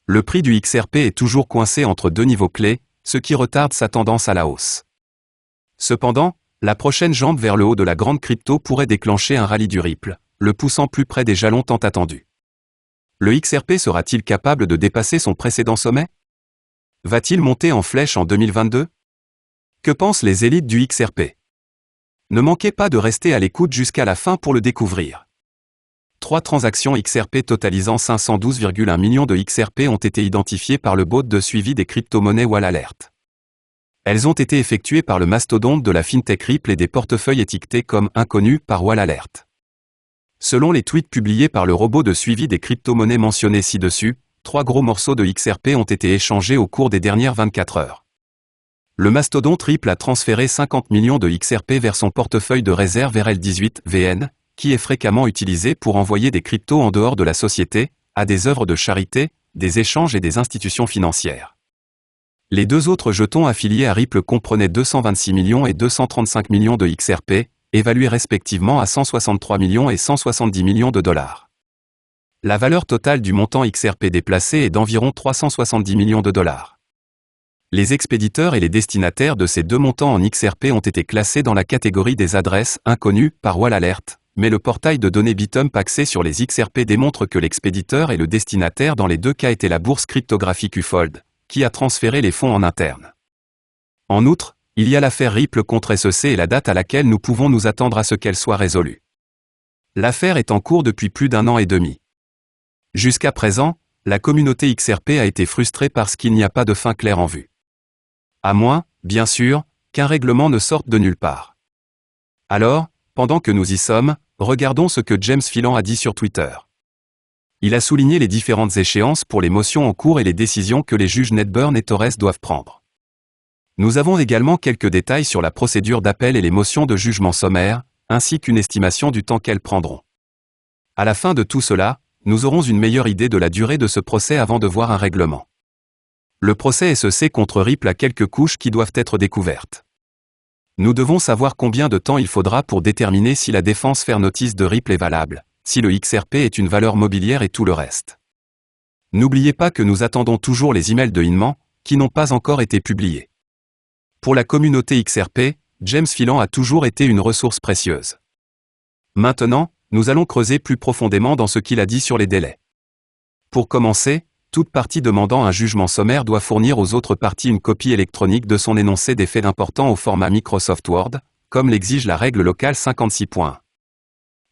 Le prix du XRP est toujours coincé entre deux niveaux clés, ce qui retarde sa tendance à la hausse. Cependant, la prochaine jambe vers le haut de la grande crypto pourrait déclencher un rallye du Ripple, le poussant plus près des jalons tant attendus. Le XRP sera-t-il capable de dépasser son précédent sommet? Va-t-il monter en flèche en 2022? Que pensent les élites du XRP? Ne manquez pas de rester à l'écoute jusqu'à la fin pour le découvrir. 3 transactions XRP totalisant 512,1 millions de XRP ont été identifiées par le bot de suivi des crypto-monnaies WallAlert. Elles ont été effectuées par le mastodonte de la fintech Ripple et des portefeuilles étiquetés comme inconnus par WallAlert. Selon les tweets publiés par le robot de suivi des crypto-monnaies mentionné ci-dessus, 3 gros morceaux de XRP ont été échangés au cours des dernières 24 heures. Le mastodonte Ripple a transféré 50 millions de XRP vers son portefeuille de réserve RL18VN, qui est fréquemment utilisé pour envoyer des cryptos en dehors de la société, à des œuvres de charité, des échanges et des institutions financières. Les 2 autres jetons affiliés à Ripple comprenaient 226 millions et 235 millions de XRP, évalués respectivement à 163 millions et 170 millions de dollars. La valeur totale du montant XRP déplacé est d'environ 370 millions de dollars. Les expéditeurs et les destinataires de ces 2 montants en XRP ont été classés dans la catégorie des adresses inconnues par WallAlert, mais le portail de données Bitump axé sur les XRP démontre que l'expéditeur et le destinataire dans les 2 cas étaient la bourse cryptographique Ufold, qui a transféré les fonds en interne. En outre, il y a l'affaire Ripple contre SEC et la date à laquelle nous pouvons nous attendre à ce qu'elle soit résolue. L'affaire est en cours depuis plus d'1 an et demi. Jusqu'à présent, la communauté XRP a été frustrée parce qu'il n'y a pas de fin claire en vue. À moins, bien sûr, qu'un règlement ne sorte de nulle part. Alors, pendant que nous y sommes, regardons ce que James Filan a dit sur Twitter. Il a souligné les différentes échéances pour les motions en cours et les décisions que les juges Nedburn et Torres doivent prendre. Nous avons également quelques détails sur la procédure d'appel et les motions de jugement sommaire, ainsi qu'une estimation du temps qu'elles prendront. À la fin de tout cela, nous aurons une meilleure idée de la durée de ce procès avant de voir un règlement. Le procès SEC contre Ripple a quelques couches qui doivent être découvertes. Nous devons savoir combien de temps il faudra pour déterminer si la défense fair notice de Ripple est valable, si le XRP est une valeur mobilière et tout le reste. N'oubliez pas que nous attendons toujours les emails de Hinman, qui n'ont pas encore été publiés. Pour la communauté XRP, James Filan a toujours été une ressource précieuse. Maintenant, nous allons creuser plus profondément dans ce qu'il a dit sur les délais. Pour commencer, toute partie demandant un jugement sommaire doit fournir aux autres parties une copie électronique de son énoncé des faits importants au format Microsoft Word, comme l'exige la règle locale 56.1.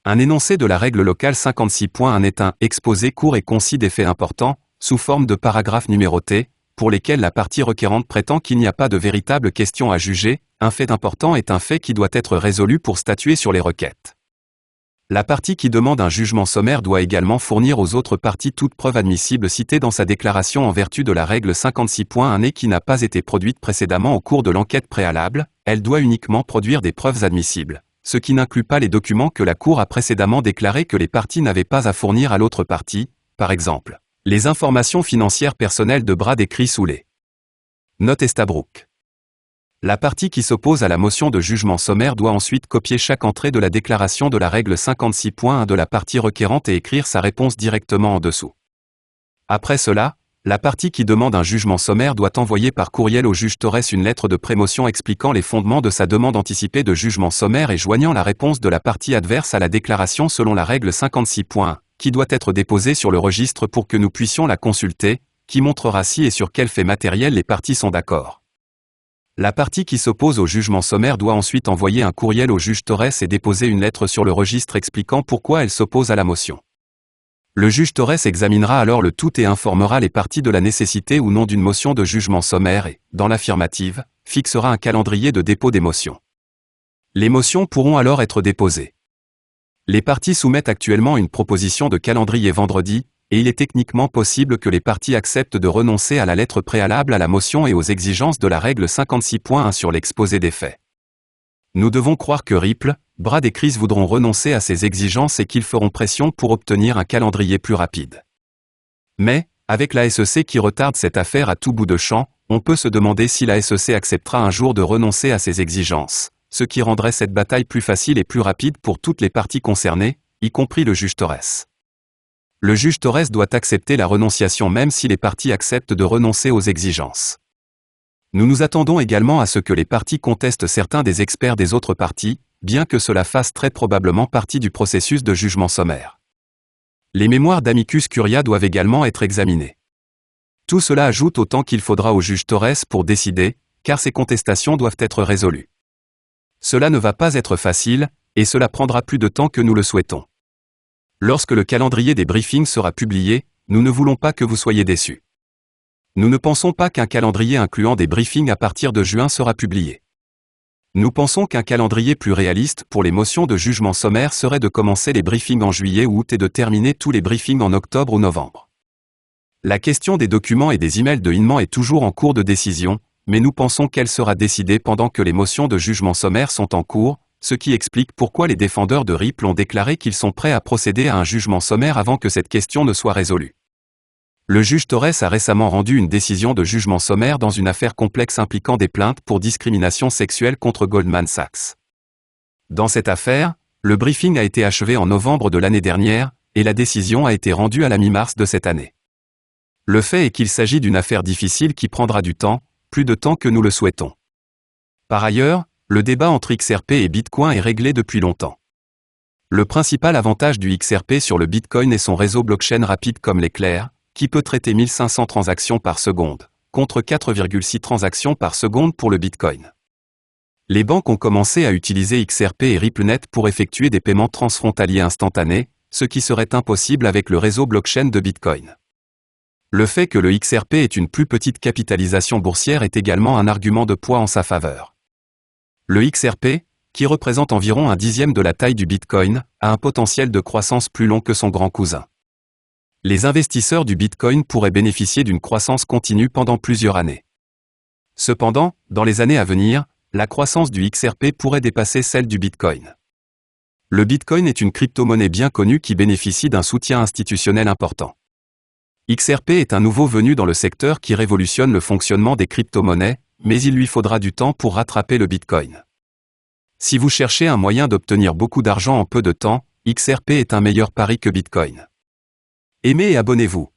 Un énoncé de la règle locale 56.1 est un exposé court et concis des faits importants, sous forme de paragraphes numérotés, pour lesquels la partie requérante prétend qu'il n'y a pas de véritable question à juger. Un fait important est un fait qui doit être résolu pour statuer sur les requêtes. La partie qui demande un jugement sommaire doit également fournir aux autres parties toute preuve admissible citée dans sa déclaration en vertu de la règle 56.1 et qui n'a pas été produite précédemment au cours de l'enquête préalable. Elle doit uniquement produire des preuves admissibles, ce qui n'inclut pas les documents que la Cour a précédemment déclaré que les parties n'avaient pas à fournir à l'autre partie, par exemple, les informations financières personnelles de Brad et Chris Hooley. Note Estabrook. La partie qui s'oppose à la motion de jugement sommaire doit ensuite copier chaque entrée de la déclaration de la règle 56.1 de la partie requérante et écrire sa réponse directement en dessous. Après cela, la partie qui demande un jugement sommaire doit envoyer par courriel au juge Torres une lettre de prémotion expliquant les fondements de sa demande anticipée de jugement sommaire et joignant la réponse de la partie adverse à la déclaration selon la règle 56.1, qui doit être déposée sur le registre pour que nous puissions la consulter, qui montrera si et sur quel fait matériel les parties sont d'accord. La partie qui s'oppose au jugement sommaire doit ensuite envoyer un courriel au juge Torres et déposer une lettre sur le registre expliquant pourquoi elle s'oppose à la motion. Le juge Torres examinera alors le tout et informera les parties de la nécessité ou non d'une motion de jugement sommaire et, dans l'affirmative, fixera un calendrier de dépôt des motions. Les motions pourront alors être déposées. Les parties soumettent actuellement une proposition de calendrier vendredi, et il est techniquement possible que les parties acceptent de renoncer à la lettre préalable à la motion et aux exigences de la règle 56.1 sur l'exposé des faits. Nous devons croire que Ripple, Brad et Chris voudront renoncer à ces exigences et qu'ils feront pression pour obtenir un calendrier plus rapide. Mais, avec la SEC qui retarde cette affaire à tout bout de champ, on peut se demander si la SEC acceptera un jour de renoncer à ces exigences, ce qui rendrait cette bataille plus facile et plus rapide pour toutes les parties concernées, y compris le juge Torres. Le juge Torres doit accepter la renonciation même si les parties acceptent de renoncer aux exigences. Nous nous attendons également à ce que les parties contestent certains des experts des autres parties, bien que cela fasse très probablement partie du processus de jugement sommaire. Les mémoires d'amicus curiae doivent également être examinées. Tout cela ajoute au temps qu'il faudra au juge Torres pour décider, car ces contestations doivent être résolues. Cela ne va pas être facile, et cela prendra plus de temps que nous le souhaitons. Lorsque le calendrier des briefings sera publié, nous ne voulons pas que vous soyez déçus. Nous ne pensons pas qu'un calendrier incluant des briefings à partir de juin sera publié. Nous pensons qu'un calendrier plus réaliste pour les motions de jugement sommaire serait de commencer les briefings en juillet ou août et de terminer tous les briefings en octobre ou novembre. La question des documents et des emails de Hinman est toujours en cours de décision, mais nous pensons qu'elle sera décidée pendant que les motions de jugement sommaire sont en cours, ce qui explique pourquoi les défendeurs de Ripple ont déclaré qu'ils sont prêts à procéder à un jugement sommaire avant que cette question ne soit résolue. Le juge Torres a récemment rendu une décision de jugement sommaire dans une affaire complexe impliquant des plaintes pour discrimination sexuelle contre Goldman Sachs. Dans cette affaire, le briefing a été achevé en novembre de l'année dernière, et la décision a été rendue à la mi-mars de cette année. Le fait est qu'il s'agit d'une affaire difficile qui prendra du temps, plus de temps que nous le souhaitons. Par ailleurs, le débat entre XRP et Bitcoin est réglé depuis longtemps. Le principal avantage du XRP sur le Bitcoin est son réseau blockchain rapide comme l'éclair, qui peut traiter 1500 transactions par seconde, contre 4,6 transactions par seconde pour le Bitcoin. Les banques ont commencé à utiliser XRP et RippleNet pour effectuer des paiements transfrontaliers instantanés, ce qui serait impossible avec le réseau blockchain de Bitcoin. Le fait que le XRP ait une plus petite capitalisation boursière est également un argument de poids en sa faveur. Le XRP, qui représente environ un dixième de la taille du Bitcoin, a un potentiel de croissance plus long que son grand cousin. Les investisseurs du Bitcoin pourraient bénéficier d'une croissance continue pendant plusieurs années. Cependant, dans les années à venir, la croissance du XRP pourrait dépasser celle du Bitcoin. Le Bitcoin est une crypto-monnaie bien connue qui bénéficie d'un soutien institutionnel important. XRP est un nouveau venu dans le secteur qui révolutionne le fonctionnement des crypto-monnaies, mais il lui faudra du temps pour rattraper le Bitcoin. Si vous cherchez un moyen d'obtenir beaucoup d'argent en peu de temps, XRP est un meilleur pari que Bitcoin. Aimez et abonnez-vous.